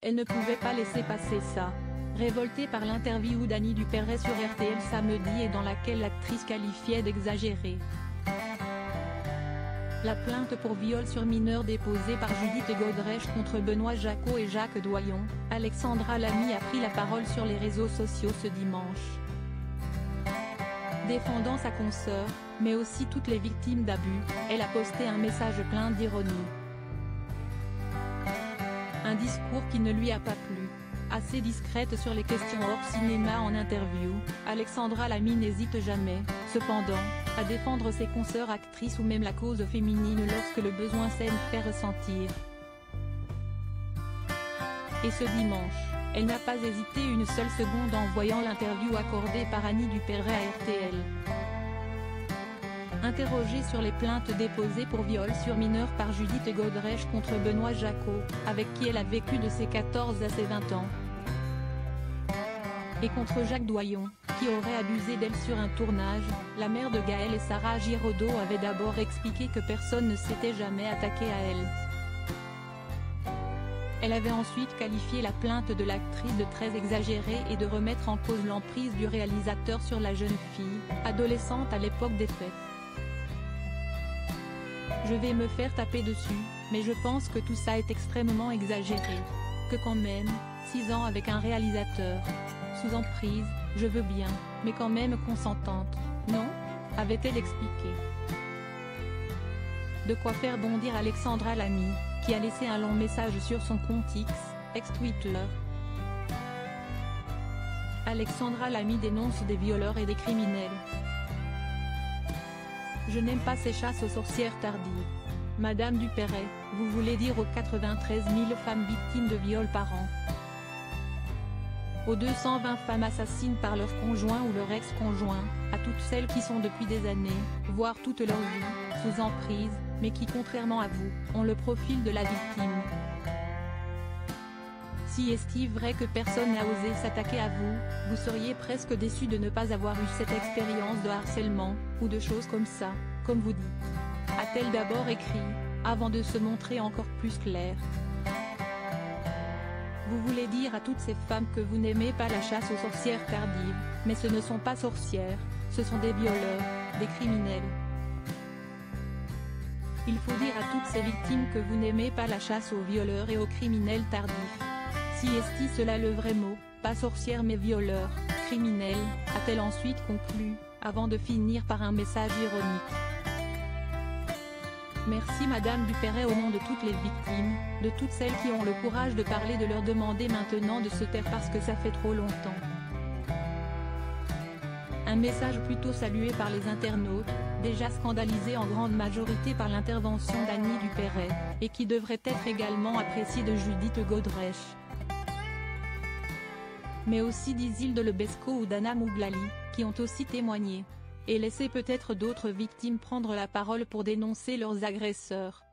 Elle ne pouvait pas laisser passer ça. Révoltée par l'interview d'Annie Dupéret sur RTL samedi et dans laquelle l'actrice qualifiait d'exagérée la plainte pour viol sur mineur déposée par Judith Godrèche contre Benoît Jacquot et Jacques Doyon, Alexandra Lamy a pris la parole sur les réseaux sociaux ce dimanche. Défendant sa consoeur, mais aussi toutes les victimes d'abus, elle a posté un message plein d'ironie. Un discours qui ne lui a pas plu. Assez discrète sur les questions hors cinéma en interview, Alexandra Lamy n'hésite jamais, cependant, à défendre ses consoeurs actrices ou même la cause féminine lorsque le besoin s'en fait ressentir. Et ce dimanche, elle n'a pas hésité une seule seconde en voyant l'interview accordée par Annie Dupéret à RTL. Interrogée sur les plaintes déposées pour viol sur mineur par Judith Godrèche contre Benoît Jacquot, avec qui elle a vécu de ses 14 à ses 20 ans, et contre Jacques Doyon, qui aurait abusé d'elle sur un tournage, la mère de Gaël et Sarah Giraudot avait d'abord expliqué que personne ne s'était jamais attaqué à elle. Elle avait ensuite qualifié la plainte de l'actrice de très exagérée et de remettre en cause l'emprise du réalisateur sur la jeune fille, adolescente à l'époque des faits. Je vais me faire taper dessus, mais je pense que tout ça est extrêmement exagéré. Que quand même, 6 ans avec un réalisateur sous emprise, je veux bien, mais quand même consentante, non ? Avait-elle expliqué. De quoi faire bondir Alexandra Lamy, qui a laissé un long message sur son compte X, ex-Twitter. Alexandra Lamy dénonce des violeurs et des criminels. Je n'aime pas ces chasses aux sorcières tardives. Madame Dupéret, vous voulez dire aux 93 000 femmes victimes de viol par an, aux 220 femmes assassines par leur conjoint ou leur ex-conjoint, à toutes celles qui sont depuis des années, voire toute leur vie, sous emprise, mais qui contrairement à vous, ont le profil de la victime. Si est-il vrai que personne n'a osé s'attaquer à vous, vous seriez presque déçu de ne pas avoir eu cette expérience de harcèlement, ou de choses comme ça, comme vous dites. A-t-elle d'abord écrit, avant de se montrer encore plus claire. Vous voulez dire à toutes ces femmes que vous n'aimez pas la chasse aux sorcières tardives, mais ce ne sont pas sorcières, ce sont des violeurs, des criminels. Il faut dire à toutes ces victimes que vous n'aimez pas la chasse aux violeurs et aux criminels tardifs. Si est-il cela le vrai mot, pas sorcière mais violeur, criminel, a-t-elle ensuite conclu, avant de finir par un message ironique. Merci Madame Dupéret au nom de toutes les victimes, de toutes celles qui ont le courage de parler, de leur demander maintenant de se taire parce que ça fait trop longtemps. Un message plutôt salué par les internautes, déjà scandalisés en grande majorité par l'intervention d'Annie Dupéret, et qui devrait être également apprécié de Judith Godrèche. Mais aussi d'Isilde Lebesco ou d'Anna Mouglali, qui ont aussi témoigné. Et laisser peut-être d'autres victimes prendre la parole pour dénoncer leurs agresseurs.